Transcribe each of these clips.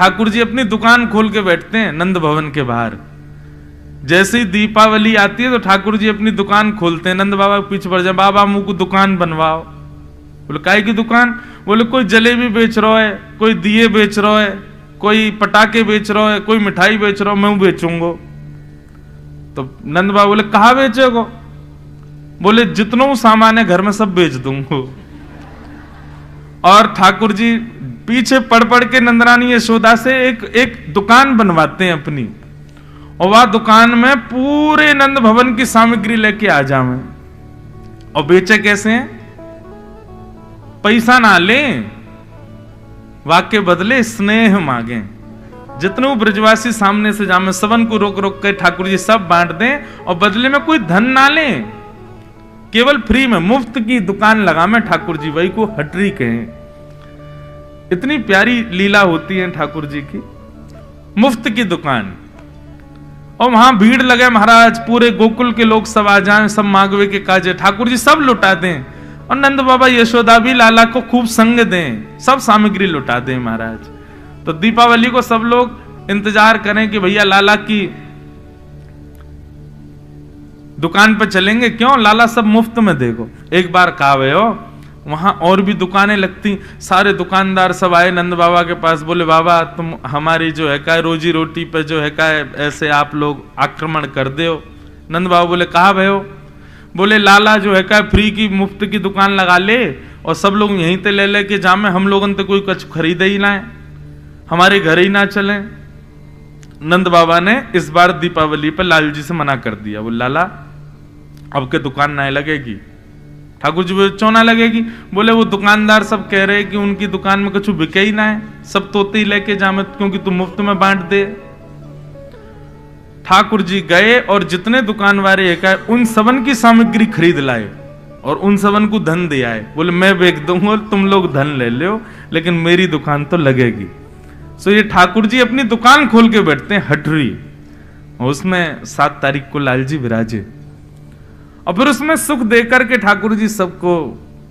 ठाकुर जी अपनी दुकान खोल के बैठते हैं नंद भवन के बाहर। जैसे ही दीपावली आती है तो ठाकुर जी अपनी दुकान खोलते हैं, नंद बाबा के पीछे पड़ जाए, बाबा मुंह को दुकान बनवाओ। बोले काय की दुकान? बोले कोई जलेबी बेच रहा है, कोई दिए बेच रहा है, कोई पटाखे बेच रहा है, कोई मिठाई बेच रहा है, मैं बेचूंगा। तो नंद बाबा बोले कहाँ बेचेगो? बोले जितनों सामान है घर में सब बेच दूंगा। और ठाकुर जी पीछे पड़ पड़ के नंदरानी यशोदा से एक दुकान बनवाते हैं अपनी, और वह दुकान में पूरे नंद भवन की सामग्री लेके आ जावे। और बेचे कैसे हैं? पैसा ना लें, वाक्य बदले स्नेह मांगे। जितने ब्रजवासी सामने से जामे सबन को रोक रोक कर ठाकुर जी सब बांट दें, और बदले में कोई धन ना लें, केवल फ्री में मुफ्त की दुकान लगा में ठाकुर जी, वही को हटरी कहें। इतनी प्यारी लीला होती है ठाकुर जी की, मुफ्त की दुकान। और वहां भीड़ लगे महाराज, पूरे गोकुल के लोग सब आ जाएं, सब मांगवे के काजे, ठाकुर जी सब लुटा दें, और नंद बाबा यशोदा भी लाला को खूब संग दें, सब सामग्री लुटा दें महाराज। तो दीपावली को सब लोग इंतजार करें कि भैया लाला की दुकान पर चलेंगे, क्यों लाला सब मुफ्त में देखो। एक बार कहा हो वहां और भी दुकानें लगती, सारे दुकानदार सब आए नंद बाबा के पास, बोले बाबा तुम हमारी जो है का रोजी रोटी पे जो है का ऐसे आप लोग आक्रमण कर दे हो। नंद बाबा बोले कहा भयो? बोले लाला जो है का फ्री की मुफ्त की दुकान लगा ले, और सब लोग यहीं ते ले लेके जामे, हम लोगों तो कोई कुछ खरीदे ही ना, हमारे घर ही ना चले। नंद बाबा ने इस बार दीपावली पर लाल जी से मना कर दिया, बोले लाला अब के दुकान ना लगेगी। ठाकुर जी बोले क्यों ना लगेगी? बोले वो दुकानदार सब कह रहे कि उनकी दुकान में कुछ बिके ही ना है, सब तोते ही लेके जामे, क्योंकि तुम मुफ्त में बांट दे। ठाकुर जी गए और जितने दुकान वाले एक उन सबन की सामग्री खरीद लाए और उन सबन को धन दे आए। बोले मैं बेच दूंगा, तुम लोग धन ले लो, लेकिन मेरी दुकान तो लगेगी। सो ये ठाकुर जी अपनी दुकान खोल के बैठते हैं हटरी, और उसमें 7 तारीख को लाल जी विराजे, और फिर उसमें सुख देकर के ठाकुर जी सबको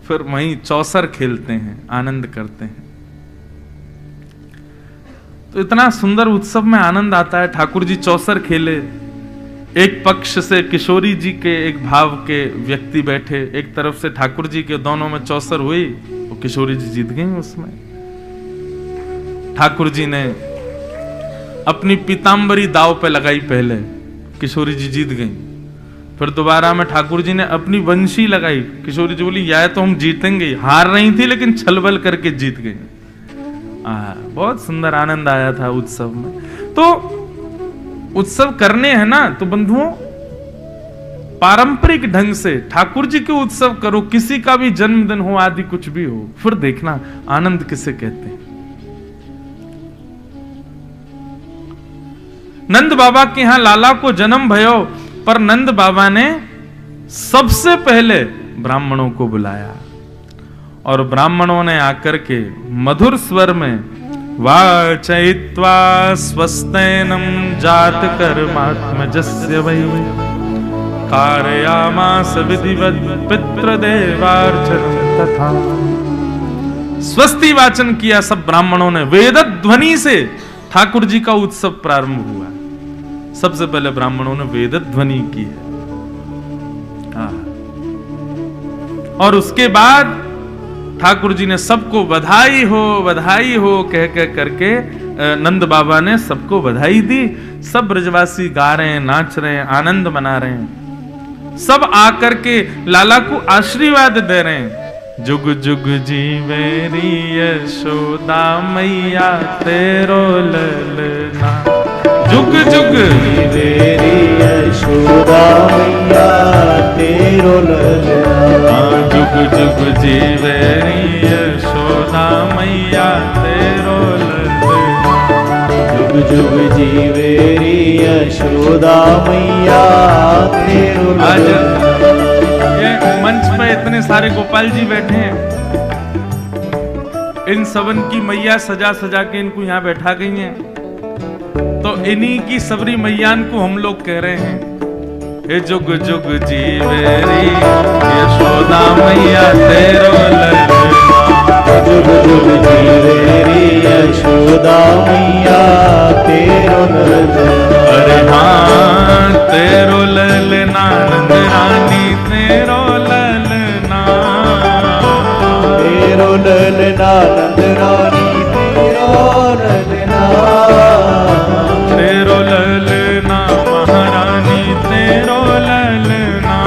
फिर वहीं चौसर खेलते हैं, आनंद करते हैं। तो इतना सुंदर उत्सव में आनंद आता है। ठाकुर जी चौसर खेले, एक पक्ष से किशोरी जी के एक भाव के व्यक्ति बैठे, एक तरफ से ठाकुर जी के, दोनों में चौसर हुई और किशोरी जी जीत गई। उसमें ठाकुर जी ने अपनी पीतांबरी दाव पे लगाई पहले, किशोरी जी जीत गई। फिर दोबारा में ठाकुर जी ने अपनी वंशी लगाई, किशोरी जी बोली या तो हम जीतेंगे, हार रही थी लेकिन छलबल करके जीत गई। बहुत सुंदर आनंद आया था उत्सव में। तो उत्सव करने हैं ना तो बंधुओं, पारंपरिक ढंग से ठाकुर जी के उत्सव करो, किसी का भी जन्मदिन हो आदि कुछ भी हो, फिर देखना आनंद किसे कहते हैं। नंद बाबा के यहां लाला को जन्म भयो, पर नंद बाबा ने सबसे पहले ब्राह्मणों को बुलाया, और ब्राह्मणों ने आकर के मधुर स्वर में वाचयित्वा स्वस्तेनम जात कर्मात्मजस्य वै कारयामास विधिवत् पितृदेवार्चनम तथा। स्वस्ति वाचन किया सब ब्राह्मणों ने, वेद ध्वनि से ठाकुर जी का उत्सव प्रारंभ हुआ। सबसे पहले ब्राह्मणों ने वेद ध्वनि की है, और उसके बाद ठाकुर जी ने सबको बधाई हो कह कह करके नंद बाबा ने सबको बधाई दी। सब ब्रजवासी गा रहे हैं, नाच रहे हैं, आनंद मना रहे हैं। सब आकर के लाला को आशीर्वाद दे रहे हैं, जुग जुग जीवेरी यशोदा मैया तेरो ललना, जुग जुग जीवेरी यशोदा मैया तेरो ललना, जुग जुग जीवेरी यशोदा मैया तेरो ललना, जुग जुग जीवेरी यशोदा मैया तेरो ललना। आज ये मंच पे इतने सारे गोपाल जी बैठे हैं, इन सबन की मैया सजा सजा के इनको यहाँ बैठा गई हैं, तो इन्हीं की सबरी मैयान को हम लोग कह रहे हैं, हे जुग जुग जीवेरी यशोदा मैया तेरो ललना, जुग जुग जीवेरी यशोदा मैया मैया नंद रानी तेरो ललना, तेरो ललना महारानी तेरो ललना,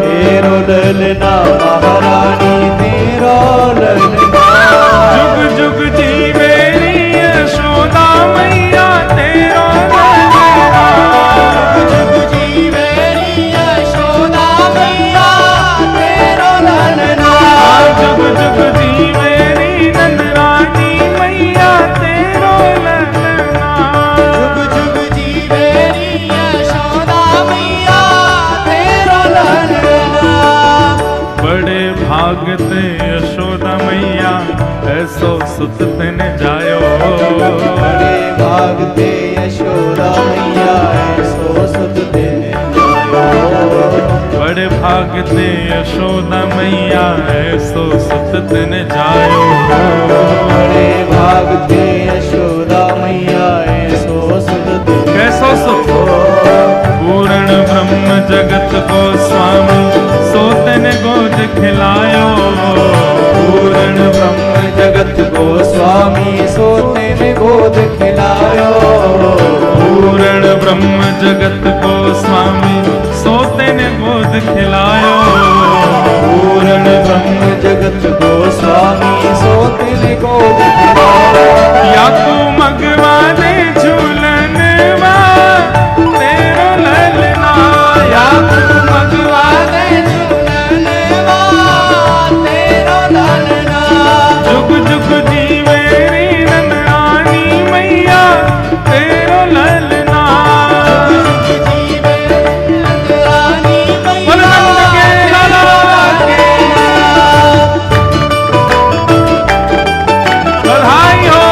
तेरो ललना महारानी तेरो ललना, जुग जुग जीवे री यशोदा मैया तेरो ललना, जुग जीवे री यशोदा मैया तेरो ललना, जुग जुग जीवे री नंदरानी मैया तेरो ललना, जुग जुग जीवे री यशोदा मैया तेरो ललना, बड़े भाग ते यशोदा मैया ऐसो सुत तिन जायो, बड़े भाग ते यशोदा मैया ऐसो सुत तेने जायो, बड़े भाग ते यशोदा मैया ऐसो सुत तिन जायो, बड़े भाग ते यशोदा मैया ऐसो सुत तेने कैसो सुख पूर्ण ब्रह्म जगत को स्वामी सोतन गोद खिलायो, पूर्ण ब्रह्म जगत को स्वामी सोते में गोद खिलायो, पूर्ण ब्रह्म जगत को स्वामी सोतन गोद खिलायो, पूर्ण ब्रह्म जगत को स्वामी सोते में गोद खिलायो, या तू मगवा दे झूलन तेरो ललना, या तू मगवा दे तेरो ललना, जुग जुग जीवे री नंदरानी मैया तेरो ललना, जीवे रानी बोल नंद के लाला के बधाई हो।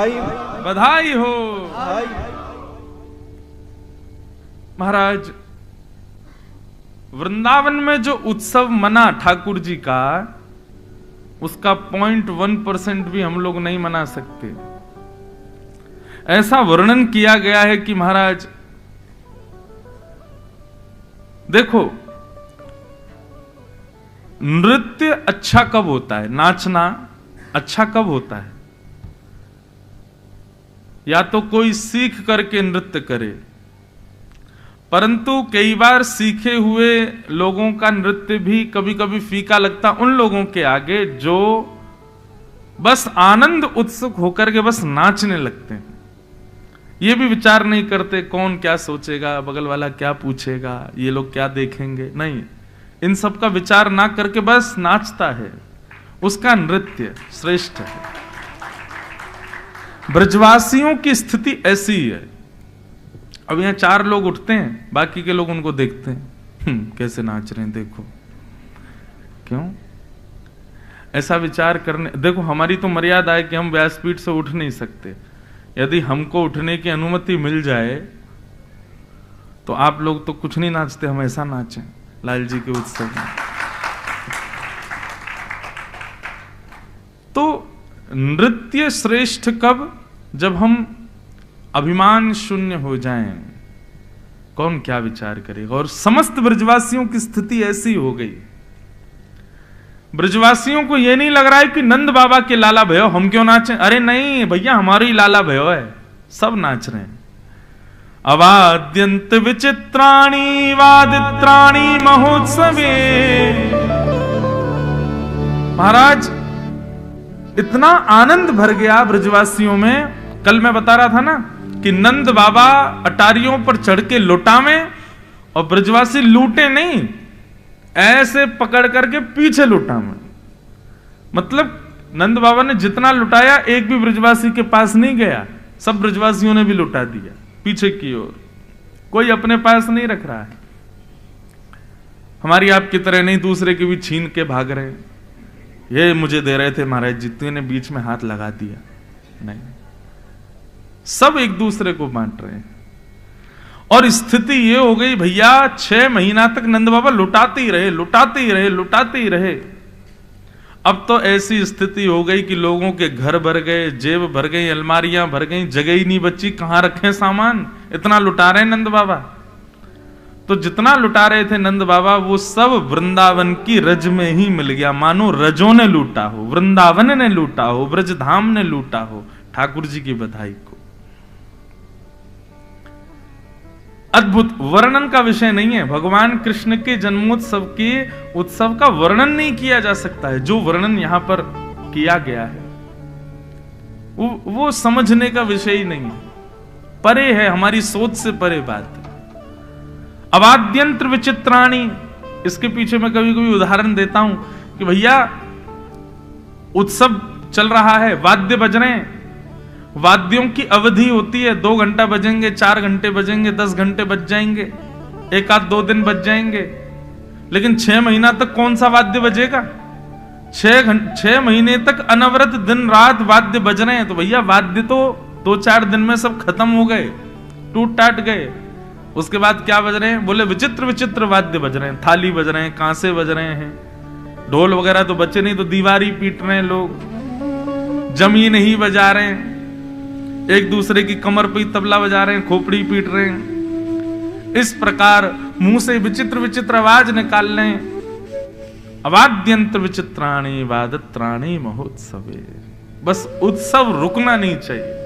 बधाई बधाई हो। बधाई। महाराज, वृंदावन में जो उत्सव मना ठाकुर जी का, उसका 0.1% भी हम लोग नहीं मना सकते। ऐसा वर्णन किया गया है कि महाराज देखो, नृत्य अच्छा कब होता है, नाचना अच्छा कब होता है? या तो कोई सीख करके नृत्य करे, परंतु कई बार सीखे हुए लोगों का नृत्य भी कभी कभी फीका लगता उन लोगों के आगे जो बस आनंद उत्सुक होकर के बस नाचने लगते हैं। ये भी विचार नहीं करते कौन क्या सोचेगा, बगल वाला क्या पूछेगा, ये लोग क्या देखेंगे, नहीं, इन सब का विचार ना करके बस नाचता है, उसका नृत्य श्रेष्ठ है। ब्रजवासियों की स्थिति ऐसी ही है। अब यहां 4 लोग उठते हैं, बाकी के लोग उनको देखते हैं, कैसे नाच रहे हैं देखो। क्यों ऐसा विचार करने? देखो, हमारी तो मर्यादा है कि हम व्यासपीठ से उठ नहीं सकते। यदि हमको उठने की अनुमति मिल जाए तो आप लोग तो कुछ नहीं नाचते, हम ऐसा नाचें लाल जी के उत्सव में। तो नृत्य श्रेष्ठ कब? जब हम अभिमान शून्य हो जाएं, कौन क्या विचार करेगा। और समस्त ब्रजवासियों की स्थिति ऐसी हो गई। ब्रजवासियों को यह नहीं लग रहा है कि नंद बाबा के लाला भयो हम क्यों नाचें। अरे नहीं भैया, हमारी लाला भयो है, सब नाच रहे हैं। अवाद्यंत विचित्राणी वादित्राणी महोत्सवे। महाराज, इतना आनंद भर गया ब्रजवासियों में। कल मैं बता रहा था ना कि नंद बाबा अटारियों पर चढ़ के लुटावे और ब्रजवासी लूटे नहीं, ऐसे पकड़ करके पीछे लुटावे। मतलब नंद बाबा ने जितना लुटाया एक भी ब्रजवासी के पास नहीं गया, सब ब्रजवासियों ने भी लुटा दिया पीछे की ओर। कोई अपने पास नहीं रख रहा है। हमारी आपकी तरह नहीं दूसरे के भी छीन के भाग रहे। ये मुझे दे रहे थे महाराज जी, तूने बीच में हाथ लगा दिया, नहीं, सब एक दूसरे को बांट रहे हैं। और स्थिति ये हो गई भैया, 6 महीना तक नंद बाबा लुटाते ही रहे, लुटाते ही रहे, लुटाते ही रहे। अब तो ऐसी स्थिति हो गई कि लोगों के घर भर गए, जेब भर गई, अलमारियां भर गई, जगह ही नहीं बची, कहां रखें सामान, इतना लुटा रहे नंद बाबा। तो जितना लुटा रहे थे नंद बाबा, वो सब वृंदावन की रज में ही मिल गया। मानो रजों ने लूटा हो, वृंदावन ने लूटा हो, ब्रजधाम ने लूटा हो ठाकुर जी की बधाई को। अद्भुत, वर्णन का विषय नहीं है। भगवान कृष्ण के जन्मोत्सव के उत्सव का वर्णन नहीं किया जा सकता है। जो वर्णन यहां पर किया गया है वो समझने का विषय ही नहीं है, परे है, हमारी सोच से परे बात है। अवाद्यंत्र विचित्राणी, इसके पीछे मैं कभी कभी उदाहरण देता हूं कि भैया उत्सव चल रहा है, वाद्य बज रहे हैं, वाद्यों की अवधि होती है, 2 घंटा बजेंगे, 4 घंटे बजेंगे, 10 घंटे बज जाएंगे, 1-2 दिन बज जाएंगे, लेकिन 6 महीना तक कौन सा वाद्य बजेगा? 6 महीने तक अनवरत दिन रात वाद्य बज रहे हैं। तो भैया वाद्य तो 2-4 दिन में सब खत्म हो गए, टूट टाट गए। उसके बाद क्या बज रहे हैं? बोले विचित्र विचित्र वाद्य बज रहे हैं, थाली बज रहे हैं, कांसे बज रहे हैं, ढोल वगैरह तो बचे नहीं, तो दीवारी पीट रहे हैं लोग, जमीन ही बजा रहे हैं, एक दूसरे की कमर पे तबला बजा रहे हैं, खोपड़ी पीट रहे हैं। इस प्रकार मुंह से विचित्र विचित्र आवाज निकाल रहे हैं। अवाद्यंत्र विचित्राणी वादत्राणी महोत्सवे। बस उत्सव रुकना नहीं चाहिए।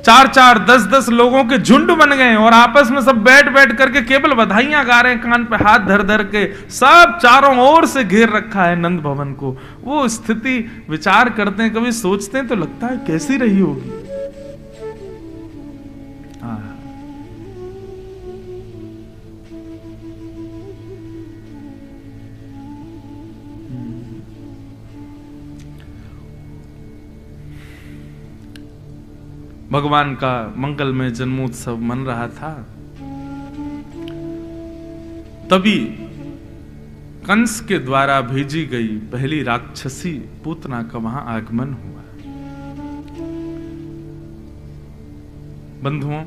4-4, 10-10 लोगों के झुंड बन गए और आपस में सब बैठ बैठ करके केवल बधाइयां गा रहे हैं, कान पे हाथ धर धर के, सब चारों ओर से घेर रखा है नंद भवन को। वो स्थिति विचार करते हैं, कभी सोचते हैं तो लगता है कैसी रही होगी। भगवान का मंगलमय जन्मोत्सव मन रहा था, तभी कंस के द्वारा भेजी गई पहली राक्षसी पूतना का वहां आगमन हुआ। बंधुओं,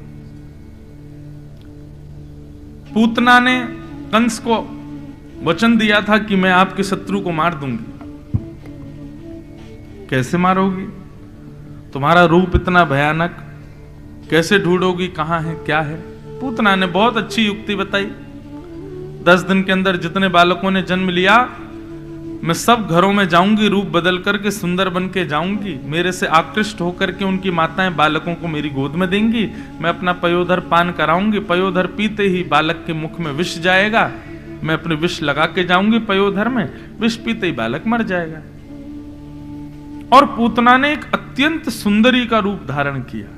पूतना ने कंस को वचन दिया था कि मैं आपके शत्रु को मार दूंगी। कैसे मारोगी? तुम्हारा रूप इतना भयानक, कैसे ढूंढोगी कहां है क्या है? पूतना ने बहुत अच्छी युक्ति बताई। 10 दिन के अंदर जितने बालकों ने जन्म लिया, मैं सब घरों में जाऊंगी, रूप बदल करके सुंदर बन के जाऊंगी। मेरे से आकृष्ट होकर के उनकी माताएं बालकों को मेरी गोद में देंगी। मैं अपना पयोधर पान कराऊंगी। पयोधर पीते ही बालक के मुख में विष जाएगा। मैं अपने विष लगा के जाऊंगी पयोधर में, विष पीते ही बालक मर जाएगा। और पूतना ने एक अत्यंत सुंदरी का रूप धारण किया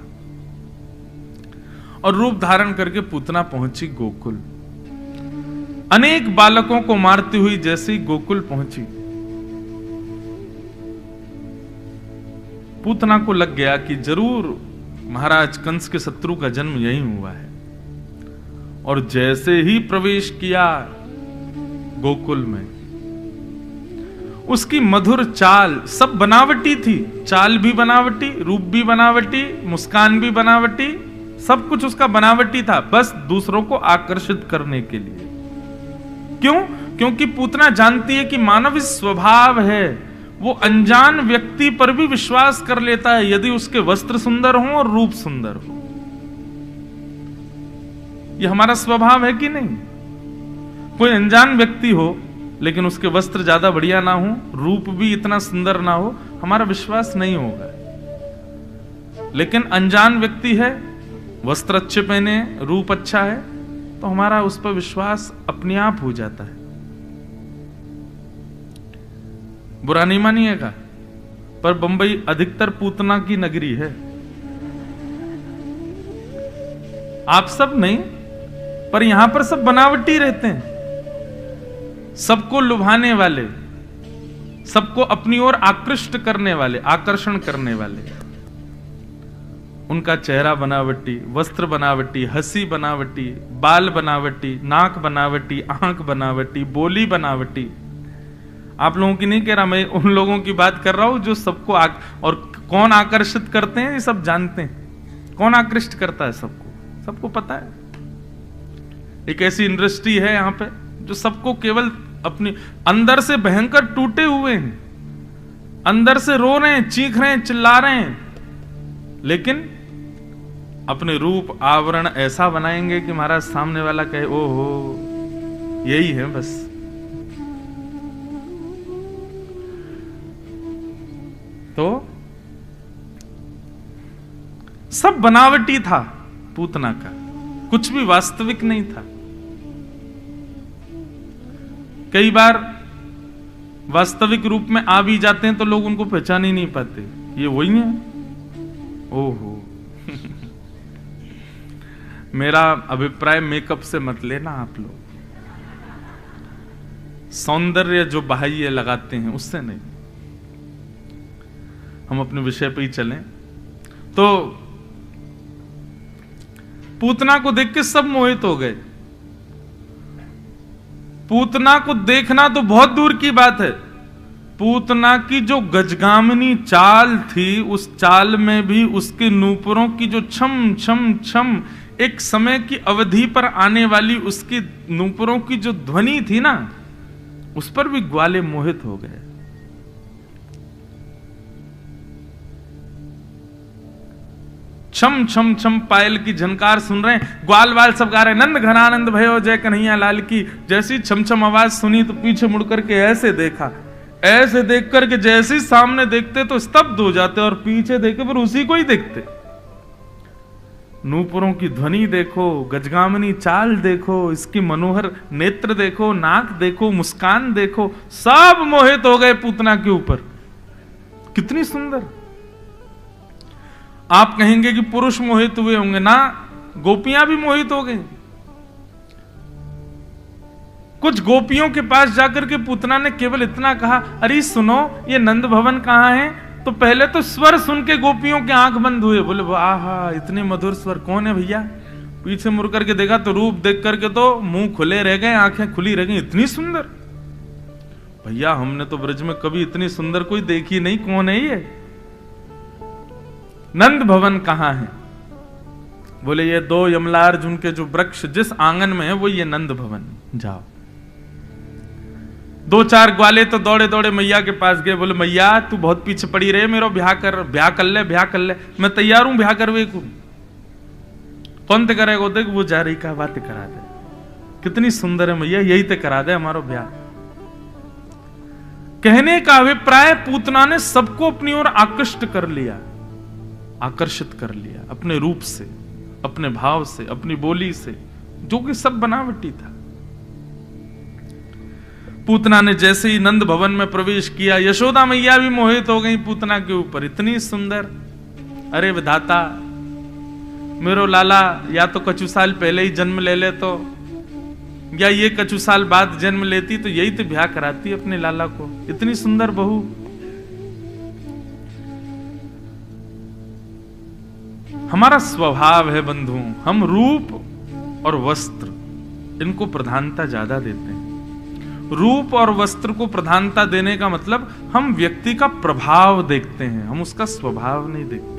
और रूप धारण करके पूतना पहुंची गोकुल। अनेक बालकों को मारती हुई जैसे ही गोकुल पहुंची, पूतना को लग गया कि जरूर महाराज कंस के शत्रु का जन्म यहीं हुआ है। और जैसे ही प्रवेश किया गोकुल में, उसकी मधुर चाल, सब बनावटी थी। चाल भी बनावटी, रूप भी बनावटी, मुस्कान भी बनावटी, सब कुछ उसका बनावटी था, बस दूसरों को आकर्षित करने के लिए। क्यों? क्योंकि पूतना जानती है कि मानव स्वभाव है, वो अनजान व्यक्ति पर भी विश्वास कर लेता है यदि उसके वस्त्र सुंदर हो और रूप सुंदर हो। ये हमारा स्वभाव है कि नहीं? कोई अनजान व्यक्ति हो लेकिन उसके वस्त्र ज्यादा बढ़िया ना हो, रूप भी इतना सुंदर ना हो, हमारा विश्वास नहीं होगा। लेकिन अनजान व्यक्ति है, वस्त्र अच्छे पहने, रूप अच्छा है, तो हमारा उस पर विश्वास अपने आप हो जाता है। बुरा नहीं मानिएगा, पर बंबई अधिकतर पूतना की नगरी है। आप सब नहीं, पर यहां पर सब बनावटी रहते हैं, सबको लुभाने वाले, सबको अपनी ओर आकृष्ट करने वाले, आकर्षण करने वाले। उनका चेहरा बनावटी, वस्त्र बनावटी, हंसी बनावटी, बाल बनावटी, नाक बनावटी, आंख बनावटी, बोली बनावटी। आप लोगों की नहीं कह रहा, मैं उन लोगों की बात कर रहा हूं जो सबको और कौन आकर्षित करते हैं ये सब जानते हैं। कौन आकृष्ट करता है सबको? सबको पता है। एक ऐसी इंडस्ट्री है यहां पे जो सबको केवल अपनी अंदर से भयंकर टूटे हुए हैं, अंदर से रो रहे हैं, चीख रहे हैं, चिल्ला रहे हैं, लेकिन अपने रूप आवरण ऐसा बनाएंगे कि महाराज सामने वाला कहे ओहो यही है बस। तो सब बनावटी था पूतना का, कुछ भी वास्तविक नहीं था। कई बार वास्तविक रूप में आ भी जाते हैं तो लोग उनको पहचान ही नहीं पाते, ये वही है। ओहो मेरा अभिप्राय मेकअप से मत लेना आप लोग, सौंदर्य जो बाह्य लगाते हैं उससे नहीं। हम अपने विषय पे ही चलें। तो पूतना को देख के सब मोहित हो गए। पूतना को देखना तो बहुत दूर की बात है, पूतना की जो गजगामिनी चाल थी, उस चाल में भी उसके नूपुरों की जो छम छम छम, एक समय की अवधि पर आने वाली उसकी नूपुरों की जो ध्वनि थी ना, उस पर भी ग्वाले मोहित हो गए। छम छम छम पायल की झनकार सुन रहे हैं, ग्वाल वाल सब गा रहे हैं, नंद घनानंद भयो जय कन्हैया लाल की। जैसी छम छम आवाज सुनी तो पीछे मुड़ करके ऐसे देखा, ऐसे देख करके जैसे सामने देखते तो स्तब्ध हो जाते और पीछे देखे पर उसी को ही देखते। नूपुरों की ध्वनि देखो, गजगामिनी चाल देखो, इसकी मनोहर नेत्र देखो, नाक देखो, मुस्कान देखो, सब मोहित हो गए पूतना के ऊपर। कितनी सुंदर। आप कहेंगे कि पुरुष मोहित हुए होंगे ना, गोपियां भी मोहित हो गई। कुछ गोपियों के पास जाकर के पूतना ने केवल इतना कहा, अरे सुनो ये नंद भवन कहां है? तो पहले तो स्वर सुन के गोपियों के आंख बंद हुए, बोले आहा इतने मधुर स्वर, कौन है भैया? पीछे मुड़ करके देखा तो रूप देख करके तो मुंह खुले रह गए, आंखें खुली रह गई, इतनी सुंदर। भैया हमने तो ब्रज में कभी इतनी सुंदर कोई देखी नहीं, कौन है ये? नंद भवन कहां है? बोले ये 2 यमलार्जुन के जो वृक्ष जिस आंगन में है वो ये नंद भवन, जाओ। 2-4 ग्वाले तो दौड़े दौड़े मैया के पास गए, बोले मैया तू बहुत पीछे पड़ी रहे, मेरा ब्याह कर ले, मैं तैयार हूं ब्याह करवे को। कौन ते करेगा? देख वो जा रही का बात करा दे, कितनी सुंदर है मैया, यही ते करा दे हमारा ब्याह। कहने का अभिप्राय पूतना ने सबको अपनी ओर आकर्षित कर लिया अपने रूप से, अपने भाव से, अपनी बोली से, जो कि सब बनावटी था। पूतना ने जैसे ही नंद भवन में प्रवेश किया, यशोदा मैया भी मोहित हो गई पूतना के ऊपर, इतनी सुंदर। अरे विधाता, मेरो लाला या तो कछु साल पहले ही जन्म ले ले तो, या ये कछु साल बाद जन्म लेती तो यही तो ब्याह कराती अपने लाला को, इतनी सुंदर बहू। हमारा स्वभाव है बंधु, हम रूप और वस्त्र इनको प्रधानता ज्यादा देते हैं। रूप और वस्त्र को प्रधानता देने का मतलब हम व्यक्ति का प्रभाव देखते हैं, हम उसका स्वभाव नहीं देखते।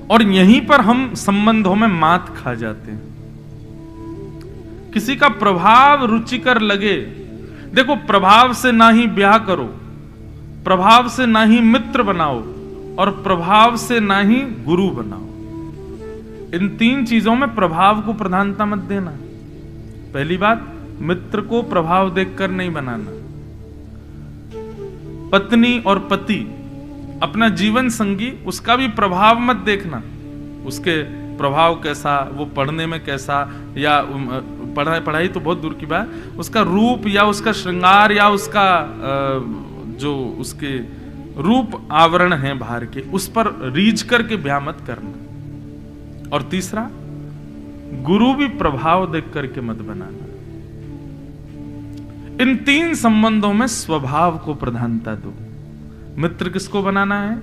और यहीं पर हम संबंधों में मात खा जाते हैं। किसी का प्रभाव रुचिकर लगे, देखो प्रभाव से ना ही ब्याह करो, प्रभाव से ना ही मित्र बनाओ, और प्रभाव से ना ही गुरु बनाओ। इन 3 चीजों में प्रभाव को प्रधानता मत देना। पहली बात, मित्र को प्रभाव देखकर नहीं बनाना। पत्नी और पति, अपना जीवन संगी, उसका भी प्रभाव मत देखना। उसके प्रभाव कैसा, वो पढ़ने में कैसा, या पढ़ाई तो बहुत दूर की बात, उसका रूप या उसका श्रृंगार या उसका जो उसके रूप आवरण है बाहर के, उस पर रीझ करके ब्याह मत करना। और तीसरा, गुरु भी प्रभाव देख करके मत बनाना। इन 3 संबंधों में स्वभाव को प्रधानता दो। मित्र किसको बनाना है?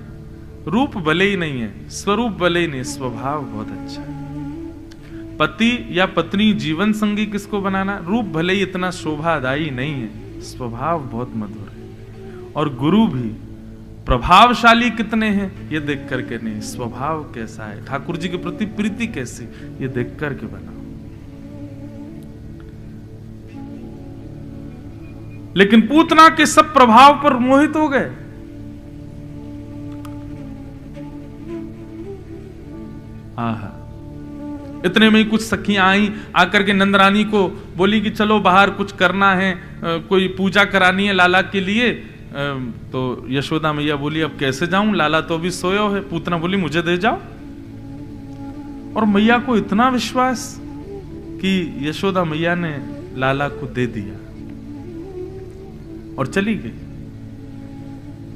रूप भले ही नहीं है, स्वरूप भले ही नहीं, स्वभाव बहुत अच्छा है। पति या पत्नी जीवन संगी किसको बनाना? रूप भले ही इतना शोभादायी नहीं है, स्वभाव बहुत मधुर है। और गुरु भी प्रभावशाली कितने हैं ये देख करके नहीं, स्वभाव कैसा है, ठाकुर जी के प्रति प्रीति कैसी, ये देख करके बनाओ। लेकिन पूतना के सब प्रभाव पर मोहित हो गए। आहा, इतने में ही कुछ सखियां आई, आकर के नंदरानी को बोली कि चलो बाहर कुछ करना है, कोई पूजा करानी है लाला के लिए। तो यशोदा मैया बोली अब कैसे जाऊं, लाला तो अभी सोयो है। पूतना बोली मुझे दे जाओ। और मैया को इतना विश्वास कि यशोदा मैया ने लाला को दे दिया और चली गई।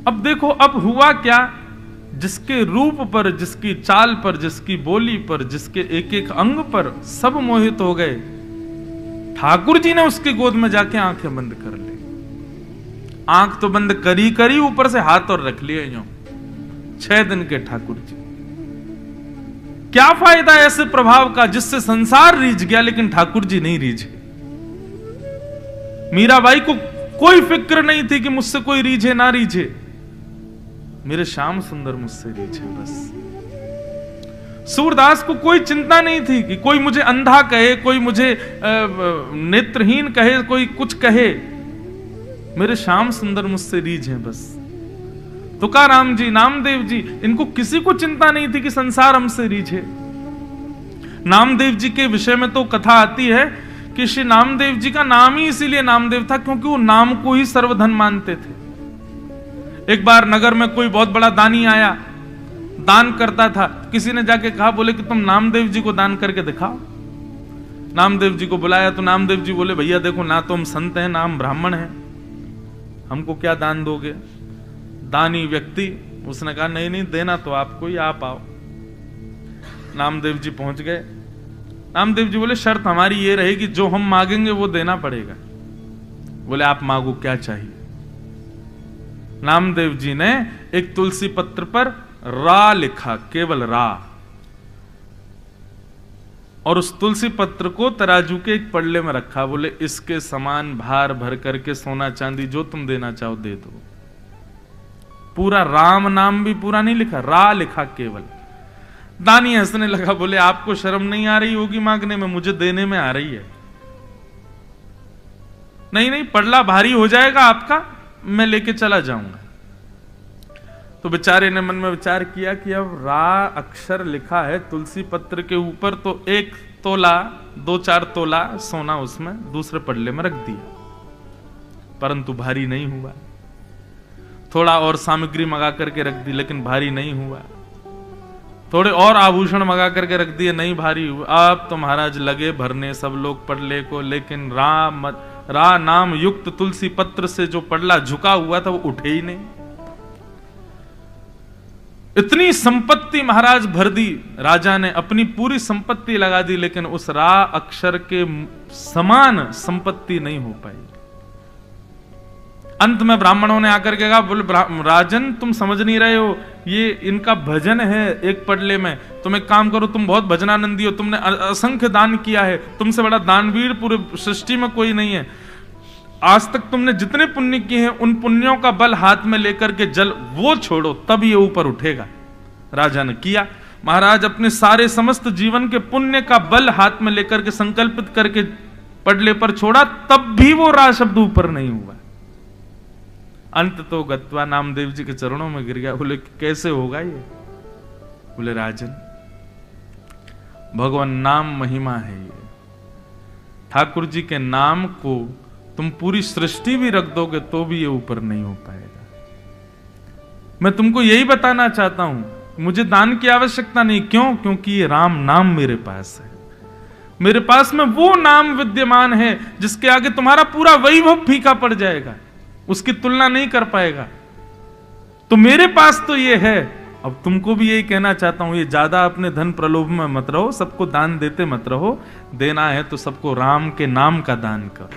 अब देखो, अब हुआ क्या, जिसके रूप पर, जिसकी चाल पर, जिसकी बोली पर, जिसके एक एक अंग पर सब मोहित हो गए, ठाकुर जी ने उसकी गोद में जाके आंखें बंद कर ली। आंख तो बंद करी ऊपर से हाथ और रख लिए यूं। 6 दिन के ठाकुर जी। क्या फायदा ऐसे प्रभाव का जिससे संसार रीझ गया लेकिन ठाकुर जी नहीं रीझे। मीराबाई को कोई फिक्र नहीं थी कि मुझसे कोई रीझे ना रीझे, मेरे श्याम सुंदर मुझसे रीझे बस। सूरदास को कोई चिंता नहीं थी कि कोई मुझे अंधा कहे, कोई मुझे नेत्रहीन कहे, कोई कुछ कहे, मेरे श्याम सुंदर मुझसे रीझे बस। तुकाराम जी, नामदेव जी, इनको किसी को चिंता नहीं थी कि संसार हमसे रीझे। नामदेव जी के विषय में तो कथा आती है कि श्री नामदेव जी का नाम ही इसीलिए नामदेव था क्योंकि वो नाम को ही सर्वधन मानते थे। एक बार नगर में कोई बहुत बड़ा दानी आया, दान करता था। किसी ने जाके कहा, बोले कि तुम नामदेव जी को दान करके दिखाओ। नामदेव जी को बुलाया तो नामदेव जी बोले, भैया देखो, ना तो हम संत हैं ना हम ब्राह्मण हैं, हमको क्या दान दोगे। दानी व्यक्ति उसने कहा, नहीं नहीं, देना तो आपको ही, आप आओ। नामदेव जी पहुंच गए। नामदेव जी बोले, शर्त हमारी ये रहेगी, जो हम मांगेंगे वो देना पड़ेगा। बोले, आप मांगो, क्या चाहिए। नामदेव जी ने एक तुलसी पत्र पर रा लिखा, केवल रा, और उस तुलसी पत्र को तराजू के एक पल्ले में रखा। बोले, इसके समान भार भर करके सोना चांदी जो तुम देना चाहो दे दो। पूरा राम नाम भी पूरा नहीं लिखा, रा लिखा केवल। दानी हंसने लगा, बोले आपको शर्म नहीं आ रही होगी मांगने में, मुझे देने में आ रही है। नहीं नहीं, पड़ला भारी हो जाएगा आपका, मैं लेके चला जाऊंगा। तो बेचारे ने मन में विचार किया कि अब रा अक्षर लिखा है तुलसी पत्र के ऊपर, तो 1 तोला 2-4 तोला सोना उसमें दूसरे पड़ले में रख दिया, परंतु भारी नहीं हुआ। थोड़ा और सामग्री मंगा करके रख दी, लेकिन भारी नहीं हुआ। थोड़े और आभूषण मंगा करके रख दिए, नहीं भारी हुआ। अब तो महाराज लगे भरने सब लोग पड़ले को, लेकिन रा नाम युक्त तुलसी पत्र से जो पड़ला झुका हुआ था वो उठे ही नहीं। इतनी संपत्ति महाराज भर दी, राजा ने अपनी पूरी संपत्ति लगा दी, लेकिन उस रा अक्षर के समान संपत्ति नहीं हो पाई। अंत में ब्राह्मणों ने आकर के कहा, बोले राजन तुम समझ नहीं रहे हो, ये इनका भजन है एक पड़ले में, तुम एक काम करो, तुम बहुत भजनानंदी हो, तुमने असंख्य दान किया है, तुमसे बड़ा दानवीर पूरे सृष्टि में कोई नहीं है। आज तक तुमने जितने पुण्य किए हैं उन पुण्यों का बल हाथ में लेकर के जल वो छोड़ो, तब ये ऊपर उठेगा। राजा ने किया। महाराज अपने सारे समस्त जीवन के पुण्य का बल हाथ में लेकर के संकल्पित करके पड़ले पर छोड़ा, तब भी वो रा शब्द ऊपर नहीं हुआ। अंत तो गत्वा नामदेव जी के चरणों में गिर गया। बोले कैसे होगा ये? बोले राजन, भगवान नाम महिमा है ये। ठाकुर जी के नाम को तुम पूरी सृष्टि भी रख दोगे तो भी ये ऊपर नहीं हो पाएगा। मैं तुमको यही बताना चाहता हूं, मुझे दान की आवश्यकता नहीं। क्यों? क्योंकि ये राम नाम मेरे पास है। मेरे पास में वो नाम विद्यमान है जिसके आगे तुम्हारा पूरा वैभव फीका पड़ जाएगा, उसकी तुलना नहीं कर पाएगा। तो मेरे पास तो ये है। अब तुमको भी यही कहना चाहता हूं, ये ज्यादा अपने धन प्रलोभ में मत रहो, सबको दान देते मत रहो। देना है तो सबको राम के नाम का दान करो,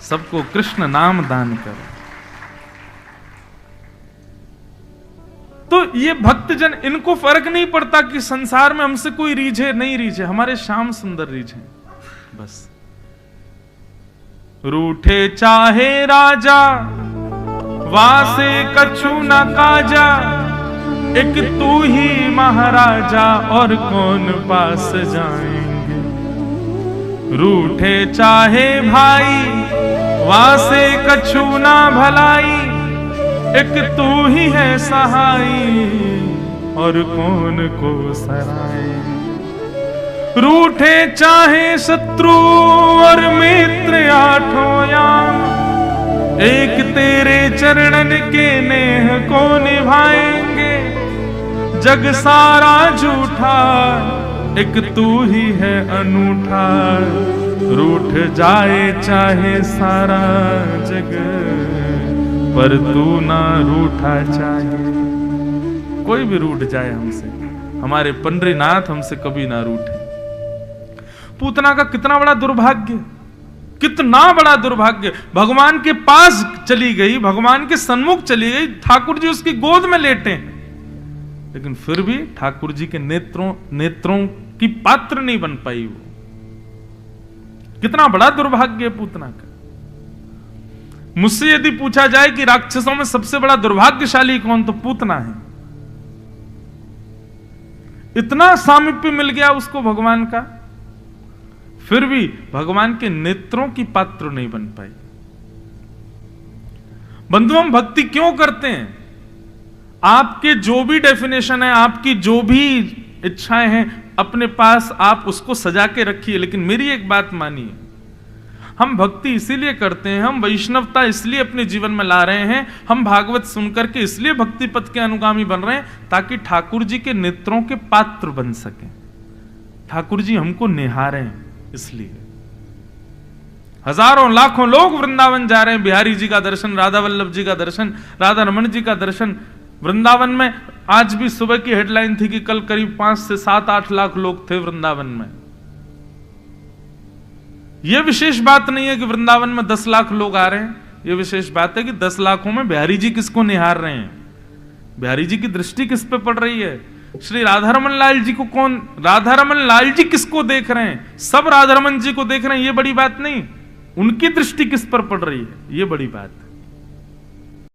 सबको कृष्ण नाम दान करो। तो ये भक्तजन, इनको फर्क नहीं पड़ता कि संसार में हमसे कोई रीझे नहीं रीझे, हमारे श्याम सुंदर रीझे बस। रूठे चाहे राजा वासे कछु न काजा, एक तू ही महाराजा और कौन पास जाएंगे। रूठे चाहे भाई वासे कछु ना भलाई, एक तू ही है सहाई और कौन को सराए। रूठे चाहे शत्रु और मित्र आठों याम, एक तेरे चरणन के नेह को निभाएंगे। जग सारा झूठा एक तू ही है अनूठा, रूठ जाए चाहे सारा जग पर तू ना रूठा चाहे। कोई भी रूठ जाए हमसे, हमारे पंडरीनाथ हमसे कभी ना रूठे। पूतना का कितना बड़ा दुर्भाग्य, कितना बड़ा दुर्भाग्य। भगवान के पास चली गई, भगवान के सन्मुख चली गई, ठाकुर जी उसकी गोद में लेटे, लेकिन फिर भी ठाकुर जी के नेत्रों की पात्र नहीं बन पाई। वो कितना बड़ा दुर्भाग्य है पूतना का। मुझसे यदि पूछा जाए कि राक्षसों में सबसे बड़ा दुर्भाग्यशाली कौन, तो पूतना है। इतना सामीप्य मिल गया उसको भगवान का, फिर भी भगवान के नेत्रों की पात्र नहीं बन पाई। बंधु, हम भक्ति क्यों करते हैं? आपके जो भी डेफिनेशन है, आपकी जो भी इच्छाएं हैं अपने पास, आप उसको सजा के रखिए, लेकिन मेरी एक बात मानिए, हम भक्ति इसीलिए करते हैं, हम वैष्णवता इसलिए अपने जीवन में ला रहे हैं, हम भागवत सुनकर के इसलिए भक्ति पथ के अनुगामी बन रहे हैं, ताकि ठाकुर जी के नेत्रों के पात्र बन सके। ठाकुर जी हमको निहारें, इसलिए हजारों लाखों लोग वृंदावन जा रहे हैं, बिहारी जी का दर्शन, राधा वल्लभ जी का दर्शन, राधा रमन जी का दर्शन। वृंदावन में आज भी सुबह की हेडलाइन थी कि कल करीब 5 से 7-8 लाख लोग थे वृंदावन में। यह विशेष बात नहीं है कि वृंदावन में 10 लाख लोग आ रहे हैं, यह विशेष बात है कि 10 लाखों में बिहारी जी किसको निहार रहे हैं, बिहारी जी की दृष्टि किस पे पड़ रही है। श्री राधारमन लाल जी को कौन, राधारमन लाल जी किसको देख रहे हैं? सब राधारमन जी को देख रहे हैं, ये बड़ी बात नहीं, उनकी दृष्टि किस पर पड़ रही है, ये बड़ी बात है।